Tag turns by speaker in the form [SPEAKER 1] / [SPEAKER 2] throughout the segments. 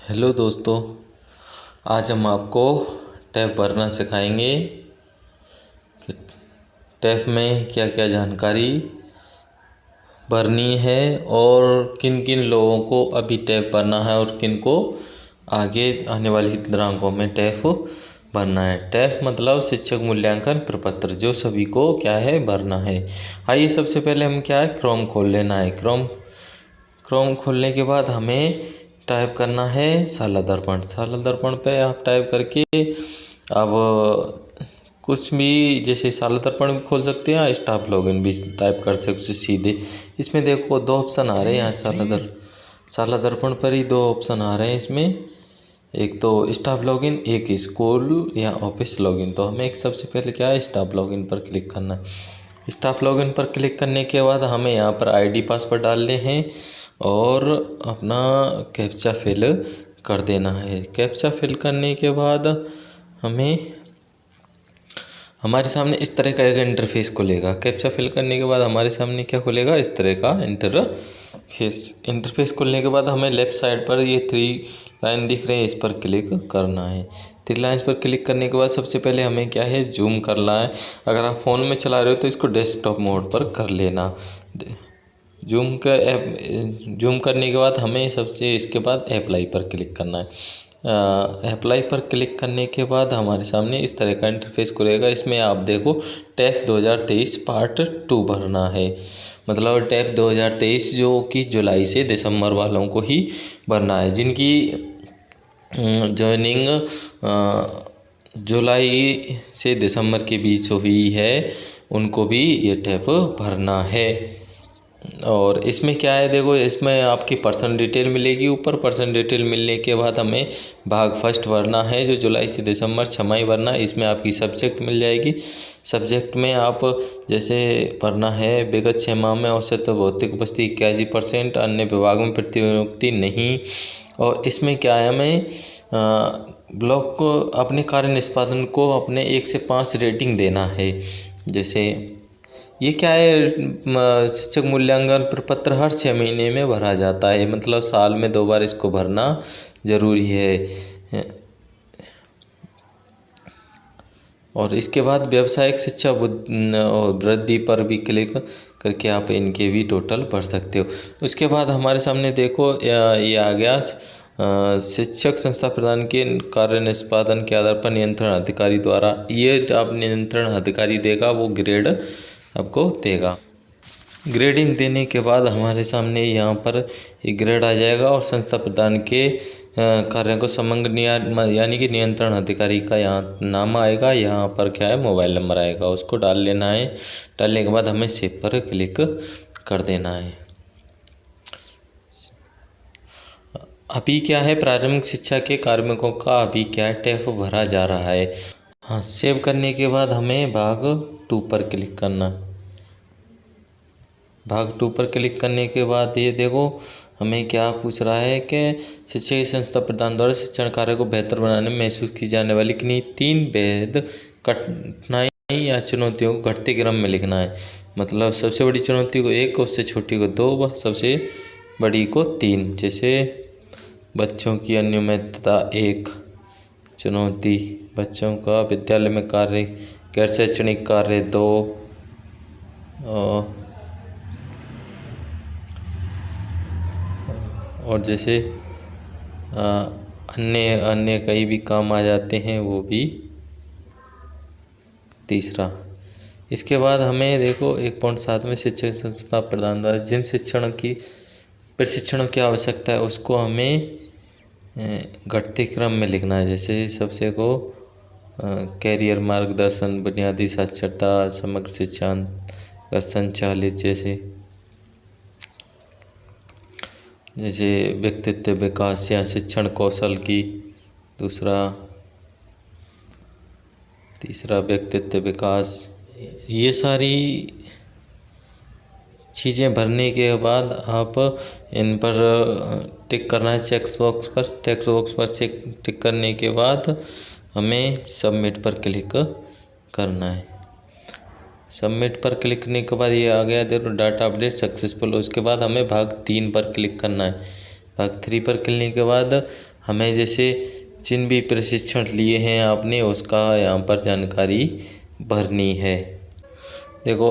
[SPEAKER 1] Hello दोस्तों, आज हम आपको टैब भरना सिखाएंगे कि टैब में क्या क्या जानकारी भरनी है और किन किन लोगों को अभी टैब भरना है और किन को आगे आने वाली दिनांकों में टैब भरना है। टैब मतलब शिक्षक मूल्यांकन प्रपत्र, जो सभी को क्या है भरना है। आइए सबसे पहले हम क्या है क्रोम खोल लेना है। क्रोम खोलने के बाद हमें टाइप करना है साला दर्पण। साला दर्पण पे आप टाइप करके अब कुछ भी, जैसे साला दर्पण भी खोल सकते हैं या स्टाफ लॉगिन भी टाइप कर सकते सीधे। इसमें देखो दो ऑप्शन आ रहे हैं यहाँ साला दर्पण पर ही दो ऑप्शन आ रहे हैं इसमें, एक तो स्टाफ लॉगिन, एक स्कूल या ऑफिस लॉगिन। तो हमें एक सबसे पहले क्या है स्टाफ लॉगिन पर क्लिक करना है। स्टाफ लॉगिन पर क्लिक करने के बाद हमें यहाँ पर आईडी पासवर्ड डालने हैं और अपना कैप्चा फिल कर देना है। कैप्चा फिल करने के बाद हमें हमारे सामने इस तरह का एक इंटरफेस खुलेगा। कैप्चा फिल करने के बाद हमारे सामने क्या खुलेगा, इस तरह का इंटरफेस खुलने के बाद हमें लेफ़्ट साइड पर ये 3 लाइन दिख रहे हैं, इस पर क्लिक करना है। 3 लाइन्स पर क्लिक करने के बाद सबसे पहले हमें क्या है जूम करना है। अगर आप फ़ोन में चला रहे हो तो इसको डेस्कटॉप मोड पर कर लेना। जूम करने के बाद हमें सबसे इसके बाद अप्लाई पर क्लिक करना है। अप्लाई पर क्लिक करने के बाद हमारे सामने इस तरह का इंटरफेस खुलेगा। इसमें आप देखो टैब 2023 पार्ट 2 भरना है। मतलब टैब 2023 जो कि जुलाई से दिसंबर वालों को ही भरना है। जिनकी जॉइनिंग जुलाई से दिसंबर के बीच हुई है उनको भी ये टैब भरना है। और इसमें क्या है देखो, इसमें आपकी पर्सनल डिटेल मिलेगी। ऊपर पर्सनल डिटेल मिलने के बाद हमें भाग फर्स्ट भरना है, जो जुलाई से दिसंबर छमाही भरना है। इसमें आपकी सब्जेक्ट मिल जाएगी। सब्जेक्ट में आप जैसे भरना है विगत 6 माह में औसत भौतिक उपस्थिति 81%, अन्य विभागों में प्रतिनियुक्ति नहीं। और इसमें क्या है, हमें ब्लॉक को अपने कार्य निष्पादन को अपने 1 से 5 रेटिंग देना है। जैसे ये क्या है, शिक्षक मूल्यांकन प्रपत्र हर 6 महीने में भरा जाता है, मतलब साल में 2 बार इसको भरना ज़रूरी है। और इसके बाद व्यावसायिक शिक्षा और वृद्धि पर भी क्लिक करके आप इनके भी टोटल भर सकते हो। उसके बाद हमारे सामने देखो ये आ गया शिक्षक संस्था प्रदान के कार्य निष्पादन के आधार पर नियंत्रण अधिकारी द्वारा। ये आप नियंत्रण अधिकारी देगा वो ग्रेड आपको देगा। ग्रेडिंग देने के बाद हमारे सामने यहाँ पर एक ग्रेड आ जाएगा और संस्था प्रदान के कार्यों को समग्र यानी कि नियंत्रण अधिकारी का यहाँ नाम आएगा। यहाँ पर क्या है मोबाइल नंबर आएगा, उसको डाल लेना है। डालने के बाद हमें सेव पर क्लिक कर देना है। अभी क्या है प्रारंभिक शिक्षा के कार्मिकों का अभी क्या है टैब भरा जा रहा है। हाँ, सेव करने के बाद हमें भाग 2 पर क्लिक करना। भाग 2 पर क्लिक करने के बाद ये देखो हमें क्या पूछ रहा है कि शिक्षा की संस्था प्रदान द्वारा शिक्षण कार्य को बेहतर बनाने में महसूस की जाने वाली किन्हीं 3 वैध कठिनाई या चुनौतियों को घटते क्रम में लिखना है। मतलब सबसे बड़ी चुनौती को 1, उससे छोटी को 2, सबसे बड़ी को 3। जैसे बच्चों की अनियमितता 1 चुनौती, बच्चों का विद्यालय में कार्य गैर शैक्षणिक कार्य 2, और जैसे अन्य कई भी काम आ जाते हैं वो भी 3। इसके बाद हमें देखो 1.7 में शिक्षक संस्था प्रदान द्वारा जिन प्रशिक्षणों की आवश्यकता है उसको हमें घटते क्रम में लिखना है। जैसे सबसे को कैरियर मार्गदर्शन, बुनियादी साक्षरता, समग्र शिक्षा संचालित, जैसे व्यक्तित्व विकास या शिक्षण कौशल की। तीसरा व्यक्तित्व विकास। ये सारी चीज़ें भरने के बाद आप इन पर टिक करना है चेक बॉक्स पर। टेक्स्ट बॉक्स पर टिक करने के बाद हमें सबमिट पर क्लिक करना है। सबमिट पर क्लिक करने के बाद ये आ गया देखो डाटा अपडेट सक्सेसफुल। उसके बाद हमें भाग 3 पर क्लिक करना है। भाग 3 पर क्लिक करने के बाद हमें जैसे जिन भी प्रशिक्षण लिए हैं आपने उसका यहाँ पर जानकारी भरनी है। देखो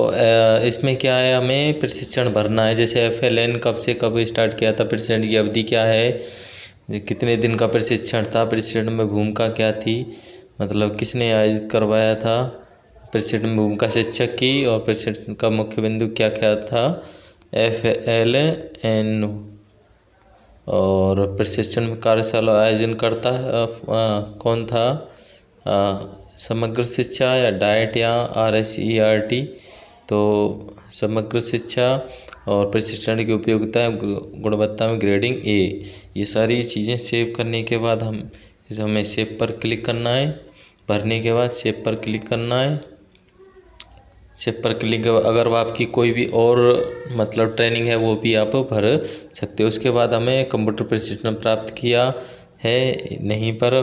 [SPEAKER 1] इसमें क्या है, हमें प्रशिक्षण भरना है। जैसे FLN कब से कब स्टार्ट किया था, प्रशिक्षण की अवधि क्या है, कितने दिन का प्रशिक्षण था, प्रशिक्षण में भूमिका क्या थी, मतलब किसने आयोजित करवाया था, प्रशिक्षण में भूमिका शिक्षक की, और प्रशिक्षण का मुख्य बिंदु क्या क्या था, FLN। और प्रशिक्षण में कार्यशाला आयोजन करता कौन था, समग्र शिक्षा या डाइट या RSERT। तो समग्र शिक्षा और प्रशिक्षण की उपयोगिता गुणवत्ता में ग्रेडिंग A। ये सारी चीज़ें सेव करने के बाद हमें सेव पर क्लिक करना है। भरने के बाद सेव पर क्लिक करना है। सेव पर क्लिक, अगर आपकी कोई भी और मतलब ट्रेनिंग है वो भी आप भर सकते हो। उसके बाद हमें कंप्यूटर प्रशिक्षण प्राप्त किया है नहीं पर,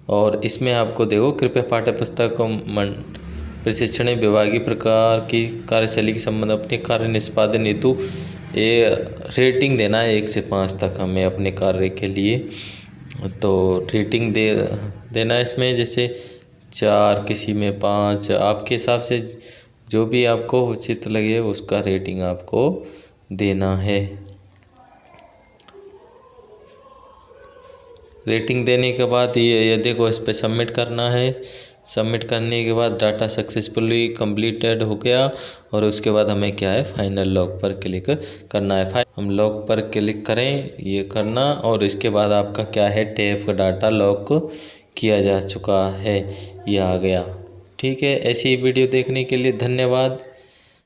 [SPEAKER 1] और इसमें आपको देखो कृपया पाठ्य पुस्तक प्रशिक्षण विभागीय प्रकार की कार्यशैली के संबंध अपने कार्य निष्पादन हेतु ये रेटिंग देना है 1 से 5 तक हमें अपने कार्य के लिए। तो रेटिंग देना है इसमें, जैसे 4, किसी में 5, आपके हिसाब से जो भी आपको उचित लगे उसका रेटिंग आपको देना है। रेटिंग देने के बाद ये देखो इस पर सबमिट करना है। सबमिट करने के बाद डाटा सक्सेसफुली कंप्लीटेड हो गया, और उसके बाद हमें क्या है, फाइनल लॉग पर क्लिक करना है। हम लॉग पर क्लिक करें, ये करना, और इसके बाद आपका क्या है, टैब का डाटा लॉक किया जा चुका है, ये आ गया। ठीक है, ऐसी वीडियो देखने के लिए धन्यवाद।